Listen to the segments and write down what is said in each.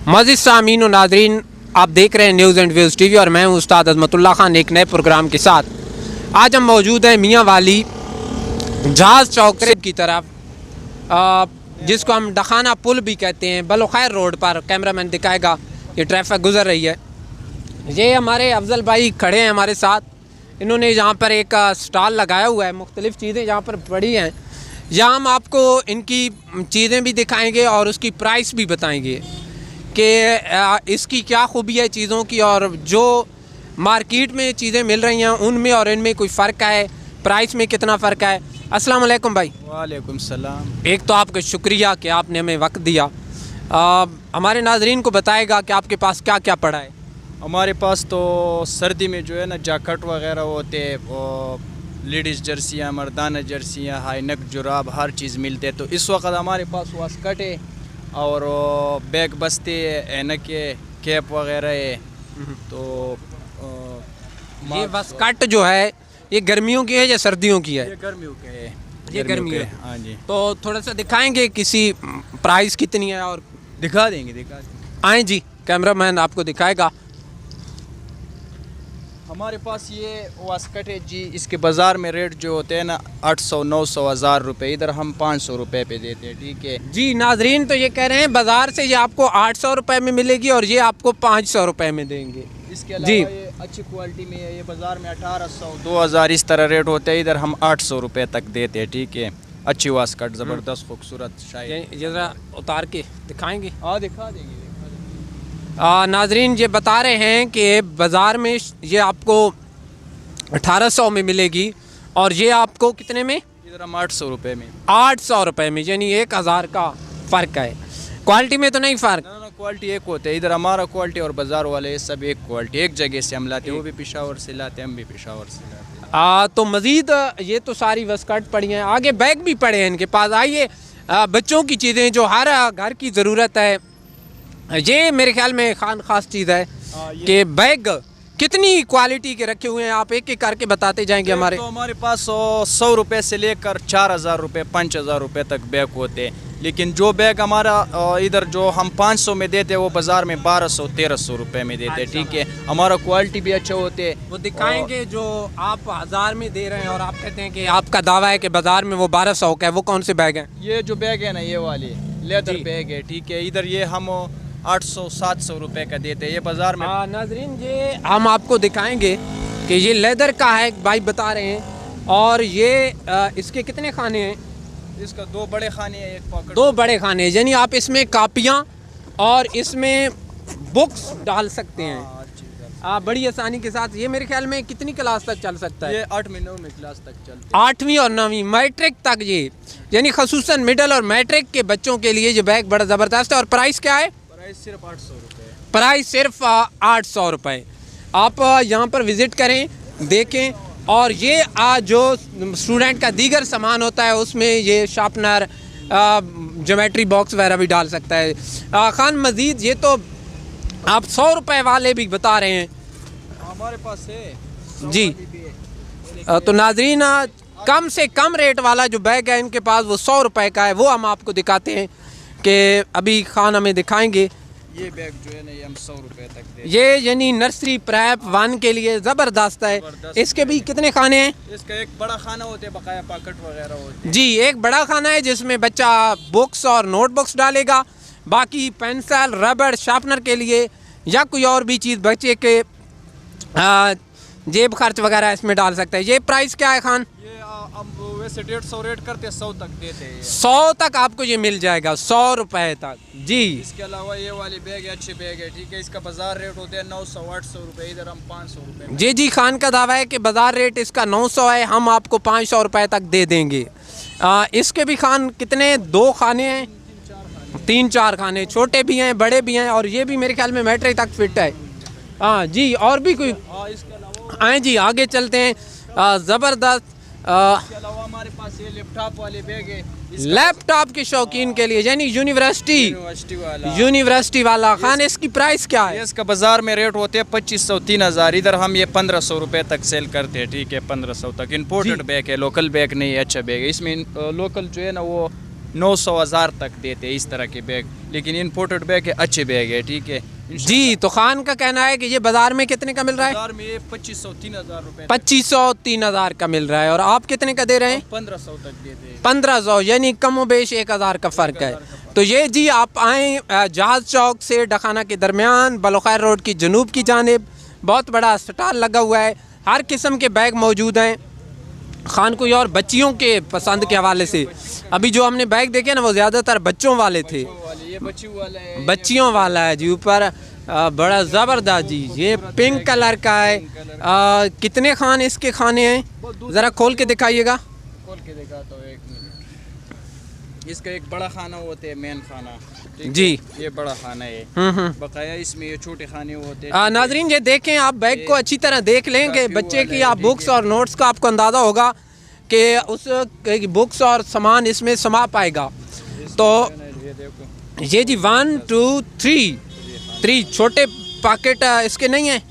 मज़ीद सामीन और नादरीन, आप देख रहे हैं न्यूज़ एंड व्यूज़ टीवी और मैं हूँ उस्ताद अज़मतुल्लाह खान एक नए प्रोग्राम के साथ। आज हम मौजूद हैं मियाँ वाली जहाज़ चौक की तरफ, जिसको हम डखाना पुल भी कहते हैं। बलोखैर रोड पर कैमरामैन दिखाएगा, ये ट्रैफिक गुजर रही है। ये हमारे अफजल भाई खड़े हैं हमारे साथ। इन्होंने यहाँ पर एक स्टॉल लगाया हुआ है, मुख्तलिफ़ चीज़ें यहाँ पर पड़ी हैं। यहाँ हम आपको इनकी चीज़ें भी दिखाएंगे और उसकी प्राइस भी बताएंगे कि इसकी क्या खूबी है चीज़ों की, और जो मार्केट में चीज़ें मिल रही हैं उनमें और इनमें कोई फ़र्क है, प्राइस में कितना फ़र्क है। अस्सलाम वालेकुम भाई। वालेकुम सलाम। एक तो आपका शुक्रिया कि आपने हमें वक्त दिया। हमारे नाजरीन को बताएगा कि आपके पास क्या क्या पड़ा है। हमारे पास तो सर्दी में जो है ना जैकेट वगैरह होते हैं, वो लेडीज़ जर्सियाँ, मर्दाना जर्सियाँ, हाई नेक जुराब, हर चीज़ मिलते हैं। तो इस वक्त हमारे पास वास्कट है और बैग बस्ते ऐनक है, कैप वगैरह है। तो ये वास्कट जो है ये गर्मियों की है या सर्दियों की है? ये गर्मियों के है। ये गर्मियों के है। हाँ जी। तो थोड़ा सा दिखाएंगे किसी प्राइस कितनी है और दिखा देंगे। आए जी, कैमरामैन आपको दिखाएगा। हमारे पास ये वास्कट है जी, इसके बाज़ार में रेट जो होते हैं ना 800, 900, 1000 रुपये, इधर हम 500 रुपये पे देते हैं। ठीक है जी नाजरीन, तो ये कह रहे हैं बाज़ार से ये आपको 800 रुपये में मिलेगी और ये आपको 500 रुपये में देंगे। इसके अलावा जी, ये अच्छी क्वालिटी में है, ये बाज़ार में 1800, 2000 इस तरह रेट होते हैं, इधर हम 800 रुपये तक देते हैं। ठीक है, अच्छी वास्कट, ज़बरदस्त खूबसूरत शायद। ये ज़रा उतार के दिखाएंगे। हाँ दिखा देंगे। नाजरीन ये बता रहे हैं कि बाज़ार में ये आपको 1800 में मिलेगी और ये आपको कितने में? इधर हम 800 रुपये में। 800 रुपये में, यानी 1000 का फ़र्क है। क्वालिटी में तो नहीं फ़र्क? ना क्वालिटी एक होते है, इधर हमारा क्वालिटी और बाज़ार वाले सब एक क्वालिटी, एक जगह से हम लाते हैं। वो भी पेशावर से लाते हैं, हम भी पेशावर से लाते हैं। तो मज़ीद ये तो सारी वास्कट पड़ी हैं, आगे बैग भी पड़े हैं इनके पास। आइए, बच्चों की चीज़ें जो हर घर की ज़रूरत है, ये मेरे ख्याल में ख़ास चीज़ है कि बैग कितनी क्वालिटी के रखे हुए हैं। आप एक एक करके बताते जाएंगे। तो हमारे पास 100 रुपये से लेकर 4000 रुपये, 5000 रुपये तक बैग होते हैं। लेकिन जो बैग हमारा इधर जो हम 500 में देते हैं, वो बाज़ार में 1200, 1300 रुपये में देते हैं। ठीक है, हमारा क्वालिटी भी अच्छा होते है। वो दिखाएंगे जो आप 1000 में दे रहे हैं और आप कहते हैं कि आपका दावा है कि बाज़ार में वो 1200 का है। वो कौन से बैग हैं? ये जो बैग है ना, ये वाली लेदर बैग है। ठीक है, इधर ये हम 800, 700 रुपये का देते हैं, ये बाज़ार में। नाजरीन ये हम आपको दिखाएंगे कि ये लेदर का है, भाई बता रहे हैं। और ये इसके कितने खाने हैं? इसका 2 बड़े खाने हैं, एक पॉकेट। 2 बड़े खाने, यानी आप इसमें कापियाँ और इसमें बुक्स डाल सकते हैं बड़ी आसानी के साथ। ये मेरे ख्याल में कितनी क्लास तक चल सकता है? ये 8वीं 9वीं क्लास तक चलता है। 8वीं और 9वीं, मैट्रिक तक ये, यानी खसूसन मिडल और मैट्रिक के बच्चों के लिए ये बैग बड़ा ज़बरदस्त है। और प्राइस क्या है? प्राइस सिर्फ 800 रुपये। प्राइस सिर्फ 800 रुपये। आप यहाँ पर विज़िट करें, देखें। और ये जो स्टूडेंट का दीगर सामान होता है उसमें ये शार्पनर, ज्योमेट्री बॉक्स वगैरह भी डाल सकता है। खान मजीद ये तो आप 100 रुपये वाले भी बता रहे हैं। हमारे पास है जी। तो नाजरीन कम से कम रेट वाला जो बैग है इनके पास वो 100 रुपये का है। वो हम आपको दिखाते हैं कि अभी खान हमें दिखाएंगे। ये बैग जो है ना, ये हम 100 रुपये तक देते हैं। ये यानी नर्सरी प्रेप 1 के लिए ज़बरदस्त है। इसके भी कितने खाने हैं? इसका एक बड़ा खाना होता है, बकाया पॉकेट वगैरह होते हैं। जी, एक बड़ा खाना है जिसमें बच्चा बुक्स और नोटबुक्स डालेगा, बाकी पेंसिल, रबड़, शार्पनर के लिए या कोई और भी चीज़ बच्चे के जेब खर्च वगैरह इसमें डाल सकता है। ये प्राइस क्या है खान? ये हम वैसे 150 रेट करते हैं, 100 तक देते हैं। 100 तक आपको ये मिल जाएगा, 100 रुपये तक। जी। इसके अलावा ये वाली बैग है, अच्छे बैग है। ठीक है, इसका बाजार रेट होते हैं 900, 800 रुपये, इधर हम 500 रुपये। जी, खान का दावा है कि बाज़ार रेट इसका 900 है, हम आपको 500 रुपये तक दे देंगे। इसके भी खान कितने? 2 खाने हैं, 3-4 खाने, छोटे भी हैं, बड़े भी हैं। और ये भी मेरे ख्याल में मैट्रिक तक फिट है। हाँ जी। और भी कोई? आए जी, आगे चलते हैं। ज़बरदस्त। इसके अलावा हमारे पास ये लैपटॉप वाले बैग है, लैपटॉप के शौकीन के लिए, यानी यूनिवर्सिटी वाला। खान इसकी प्राइस क्या है? इसका बाजार में रेट होते हैं 2500, 3000, इधर हम ये 1500 रुपये तक सेल करते हैं। ठीक है, 1500 तक। इम्पोर्टेड बैग है, लोकल बैग नहीं है, अच्छा बैग है। इसमें लोकल जो है ना वो 900-1000 तक देते हैं इस तरह के बैग, लेकिन इम्पोर्टेड बैग है, अच्छे बैग है, ठीक है। जी, तो खान का कहना है कि ये बाजार में कितने का मिल रहा है? बाजार में ये 2500-3000 रुपए, 2500-3000 का मिल रहा है, और आप कितने का दे रहे हैं? 1500 तक देते हैं। 1500, यानी कम व बेश 1000 का फ़र्क है। तो ये जी आप आएँ जहाज चौक से डखाना के दरमियान बलोखैर रोड की जनूब की जानिब बहुत बड़ा स्टॉल लगा हुआ है, हर किस्म के बैग मौजूद हैं। खान कोई और बच्चियों के पसंद के हवाले से अभी जो हमने बैग देखे ना वो ज़्यादातर बच्चों वाले थे, ये बच्चियों वाला है, बच्चियों वाला है जी। ऊपर बड़ा ज़बरदस्त जी, ये पिंक कलर का है। कितने खान इसके खाने हैं, ज़रा खोल के दिखाइएगा। खोल के दिखाता हूँ, एक मिनट। इसका एक बड़ा खाना होता है, मेन खाना, ठीक है? जी, ये बड़ा खाना है, बकाया इसमें ये छोटे खाने होते हैं। नाजरीन ये देखें, आप बैग को अच्छी तरह देख लेंगे बच्चे की, आप बुक्स और नोट्स का आपको अंदाज़ा होगा कि उस बुक्स और सामान इसमें समा पाएगा। तो ये देखो, ये जी 1 2 3 छोटे पैकेट इसके नहीं हैं?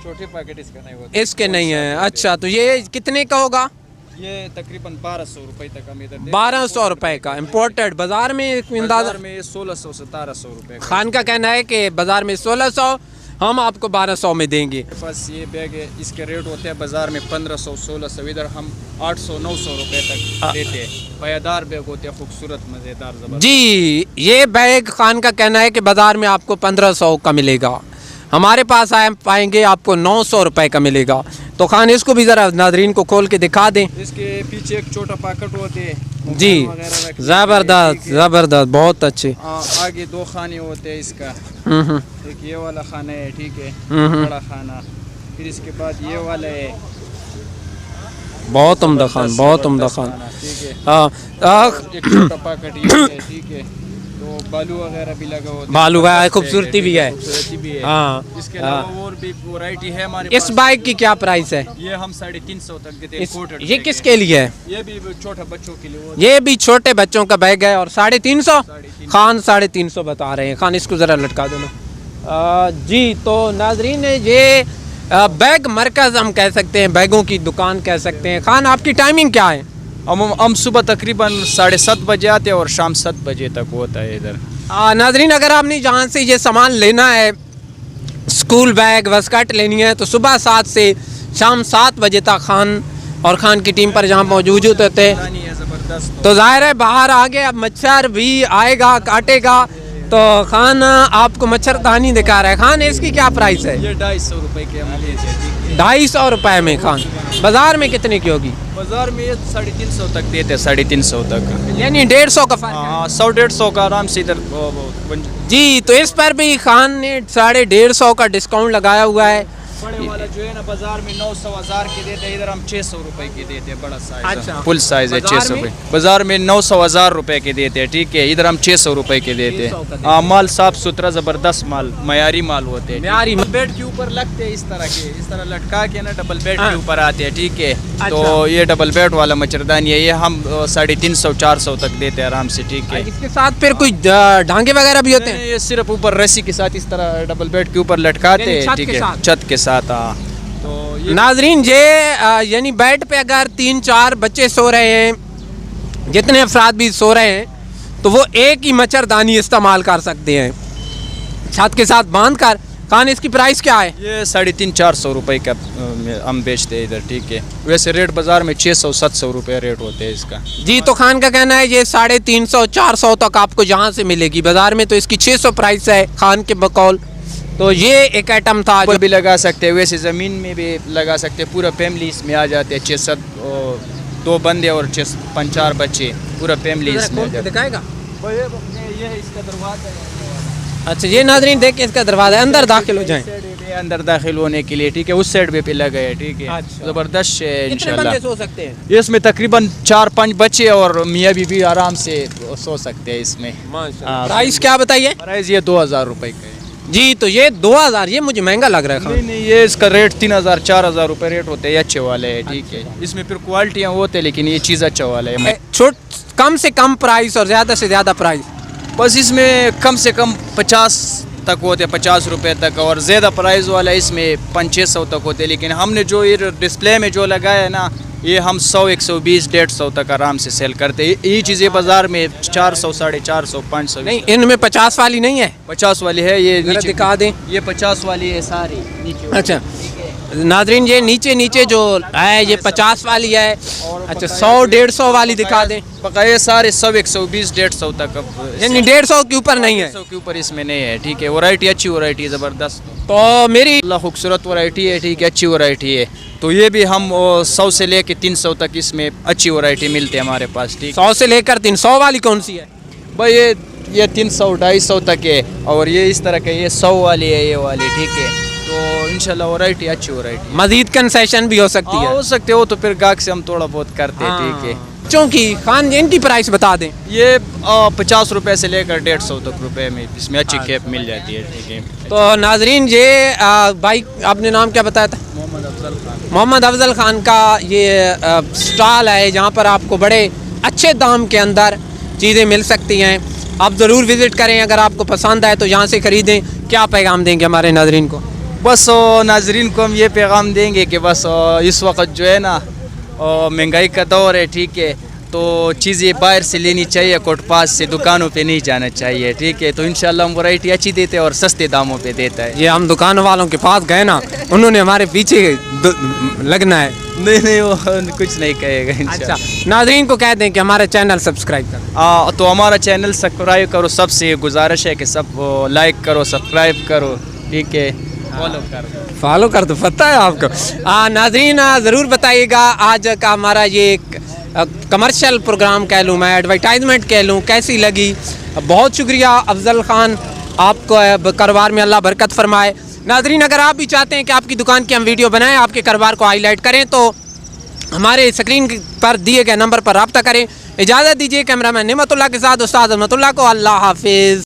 छोटे पैकेट इसका नहीं होता, इसके नहीं है। अच्छा, तो ये कितने का होगा? ये तकरीबन 1200 रुपए तक हम इधर 1200 रुपए का इम्पोर्टेड। बाजार में अंदाजा बाजार में 1600 से 1700 रुपए का। खान का कहना है कि बाजार में 1600, हम आपको 1200 में देंगे। बस ये बैग है, इसके रेट होते हैं बाजार में 1500-1600, इधर हम 800-900 रुपए तक देते हैं। पायादार बैग होते हैं, खूबसूरत, मज़ेदार, ज़बरदस्त। जी, ये बैग खान का कहना है कि बाजार में आपको 1500 का मिलेगा, हमारे पास आए पाएंगे आपको 900 रुपए का मिलेगा। तो खान इसको भी ज़रा नाजरीन को खोल के दिखा दें। इसके पीछे एक छोटा पैकेट होते हैं जी, ज़बरदस्त ज़बरदस्त, बहुत अच्छे। आगे 2 खाने होते हैं इसका, एक ये वाला खाना है, ठीक है, बड़ा खाना, फिर इसके बाद ये वाला है, बहुत उम्दा खान, बहुत उम्दा खान, ठीक है। हाँ, एक छोटा पैकेट ये है, ठीक है। तो बालू वगैरह भी लगा होता है, बालू है, खूबसूरती भी है। खूबसूरती भी है। हाँ, इसके अलावा और भी वैरायटी है हमारे इस पास। बाइक की क्या प्राइस है? ये हम 350 तक देते हैं। imported ये बैग किसके है। लिए है? ये भी छोटा बच्चों के लिए। ये भी छोटे बच्चों का बैग है और 350। खान 350 बता रहे हैं। खान इसको ज़रा लटका देना। जी, तो नाजरीन ये बैग मरकज़ हम कह सकते हैं, बैगों की दुकान कह सकते हैं। खान आपकी टाइमिंग क्या है? हम सुबह तकरीबन 7:30 बजे आते हैं और शाम 7 बजे तक होता है इधर। नाजरीन अगर आपने जहाँ से ये सामान लेना है, स्कूल बैग वस्कट लेनी है, तो सुबह 7 से शाम 7 बजे तक खान और खान की टीम पर जहाँ मौजूद होते हैं। ज़बरदस्त। तो जाहिर है बाहर आ गए, अब मच्छर भी आएगा काटेगा, तो खान आपको मच्छरदानी दिखा रहा है। खान इसकी क्या प्राइस है? ये 250 रुपए के हम लेते हैं। 250 रुपए में। खान बाजार में कितने की होगी? बाजार में ये 350 तक देते हैं, 350 तक, यानी 150 का फर्क है। हाँ, 100-150 का आराम से इधर जी, तो इस पर भी खान ने 150 का डिस्काउंट लगाया हुआ है। बड़े वाला जो है ना बाजार में 900-1000 के देते हैं, इधर हम 600 रुपए के देते हैं, बड़ा साइज। अच्छा। फुल साइज है, बाजार 600 में? रुपए। बाजार में 900-1000 रुपए के देते हैं, ठीक है, इधर हम 600 रुपए के देते 600 का हैं। देते हाँ, माल साफ सुथरा ज़बरदस्त माल, मयारी माल होते हैं। मयारी माल। बेड के ऊपर लगते हैं इस तरह के, इस तरह लटका के ना डबल बेड हाँ। के ऊपर आते हैं, ठीक है। तो अच्छा। ये डबल बेड वाला मच्छरदानी है, ये हम 350-400 तक देते हैं आराम से, ठीक है। इसके साथ फिर कुछ डांगे वगैरह भी होते हैं? ये सिर्फ ऊपर रस्सी के साथ इस तरह डबल बेड के ऊपर लटकाते यानी हैं, छत ठीक के है, साथ? छत के साथ। हाँ, तो ये नाजरीन ये यानी बेड पे अगर 3-4 बच्चे सो रहे हैं, जितने अफराद भी सो रहे हैं, तो वो एक ही मच्छरदानी इस्तेमाल कर सकते हैं छत के साथ बांध कर। खान इसकी प्राइस क्या है? ये 350-400 रुपए का हम बेचते हैं इधर, ठीक है। वैसे रेट बाजार में 600-700 रुपए रेट होते हैं इसका। जी, तो खान का कहना है ये 350-400 तक आपको जहाँ से मिलेगी, बाजार में तो इसकी 600 प्राइस है खान के बकौल। तो ये एक आइटम था जो भी लगा सकते हैं, वैसे ज़मीन में भी लगा सकते हैं, पूरा फैमिली इसमें आ जाते हैं। 6-7 2 बंदे और 5-4 बच्चे, पूरा फैमिली इसमें आ जाते दिखाएगा। ये इसका दरवाजा है। अच्छा, ये नाजरीन देख के इसका दरवाजा है, अंदर दाखिल हो जाएं। अंदर दाखिल होने के लिए, ठीक है, उस साइड पे लगा है, ठीक है। अच्छा। ज़बरदस्त है कितने इंशाल्लाह। बंदे सो सकते हैं? इसमें तकरीबन 4-5 बच्चे और मियाँ बीवी आराम से सो सकते हैं इसमें। माशाल्लाह। प्राइस क्या बताइए? प्राइस ये 2000 रुपए का है। जी, तो ये 2000, ये मुझे महंगा लग रहा है खान। नहीं, ये इसका रेट 3000-4000 रुपए रेट होते हैं, ये अच्छे वाले है, ठीक है। इसमें फिर क्वालिटियाँ होते हैं, लेकिन ये चीज़ अच्छा वाला है। कम से कम प्राइस और ज़्यादा से ज़्यादा प्राइस? बस इसमें कम से कम 50 तक होते हैं, 50 रुपए तक, और ज़्यादा प्राइस वाला इसमें 500-600 तक होते हैं। लेकिन हमने जो ये डिस्प्ले में जो लगाया है ना, ये हम 100, 120, 150 तक आराम से सेल करते हैं। ये चीज़ें बाज़ार में 400, 450, 500। नहीं, इनमें 50 वाली नहीं है? 50 वाली है, ये जरा नीचे दिखा दें। ये 50 वाली है सारी नीचे। अच्छा नाजरीन, ये नीचे नीचे जो है ये 50 वाली है। अच्छा 100, 150 वाली दिखा दें। बकाया सारे 100, 120, 150 तक। यानी 150 के ऊपर नहीं है? 150 के ऊपर इसमें नहीं है। ठीक है, वैरायटी अच्छी वैरायटी है, ज़बरदस्त। तो मेरी अल्लाह खूबसूरत वैरायटी है। ठीक है, अच्छी वैरायटी है। तो ये भी हम 100 से लेके 300 तक इसमें अच्छी वैरायटी मिलती है हमारे पास। ठीक 100 से लेकर 300 वाली कौन सी है? भाई ये 300, 250 तक है। और ये इस तरह के, ये 100 वाली है, ये वाली। ठीक है, तो इंशाल्लाह वैरायटी अच्छी वैरायटी मजीद कंसेशन भी हो सकती है? हो सकते हो, तो फिर गाहक से हम थोड़ा बहुत करते हैं। ठीक है, बच्चों की खान इनकी प्राइस बता दें। ये 50 रुपए से लेकर 150 तक रुपए में इसमें अच्छी खेप मिल जाती है। ठीक है। तो नाजरीन ये भाई आपने नाम क्या बताया था? मोहम्मद अफजल खान। मोहम्मद अफजल खान का ये स्टॉल है जहाँ पर आपको बड़े अच्छे दाम के अंदर चीज़ें मिल सकती हैं। आप ज़रूर विज़िट करें, अगर आपको पसंद आए तो यहाँ से ख़रीदें। क्या पैगाम देंगे हमारे नाजरीन को? बस नाजरीन को हम ये पैगाम देंगे कि बस इस वक्त जो है ना महंगाई का दौर है। ठीक है, तो चीज़ें बाहर से लेनी चाहिए, कोट पास से, दुकानों पे नहीं जाना चाहिए। ठीक है, तो इंशाल्लाह हम वैरायटी अच्छी देते हैं और सस्ते दामों पे देता है। ये हम दुकान वालों के पास गए ना, उन्होंने हमारे पीछे लगना है। नहीं वो कुछ नहीं कहेगा अच्छा इंशाल्लाह। नाजरीन को कह दें कि हमारा चैनल सब्सक्राइब करें। तो हमारा चैनल सब्सक्राइब करो। सबसे गुजारिश है कि सब लाइक करो, सब्सक्राइब करो। ठीक है, फॉलो कर दो, पता है आपको। नाजरीन ज़रूर बताइएगा आज का हमारा ये कमर्शियल प्रोग्राम कह लूँ मैं, एडवर्टाइजमेंट कह लूँ, कैसी लगी। बहुत शुक्रिया अफजल ख़ान, आपको कारोबार में अल्लाह बरकत फरमाए। नाजरीन अगर आप भी चाहते हैं कि आपकी दुकान की हम वीडियो बनाएं, आपके कारोबार को हाईलाइट करें, तो हमारे स्क्रीन पर दिए गए नंबर पर रब्ता करें। इजाज़त दीजिए कैमरामैन निमतुल्लाह के साथ उस्ताद अहमदुल्लाह को। अल्लाह हाफिज़।